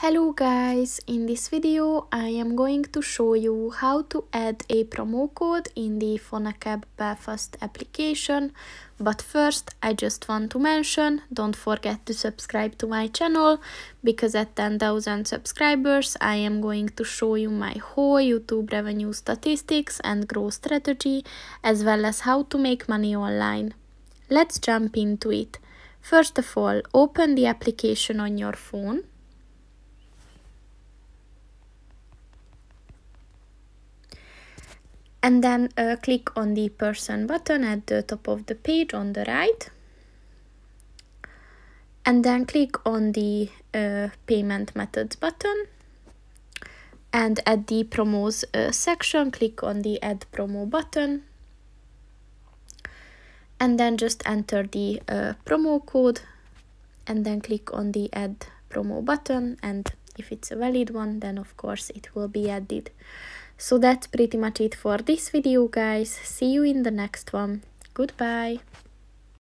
Hello guys, in this video I am going to show you how to add a promo code in the Fonacab Belfast application, but first I just want to mention, don't forget to subscribe to my channel, because at 10,000 subscribers I am going to show you my whole YouTube revenue statistics and growth strategy, as well as how to make money online. Let's jump into it. First of all, open the application on your phone. And then click on the person button at the top of the page on the right. And then click on the payment methods button. And at the promos section, click on the add promo button. And then just enter the promo code. And then click on the add promo button. And if it's a valid one, then of course it will be added. So that's pretty much it for this video, guys. See you in the next one. Goodbye.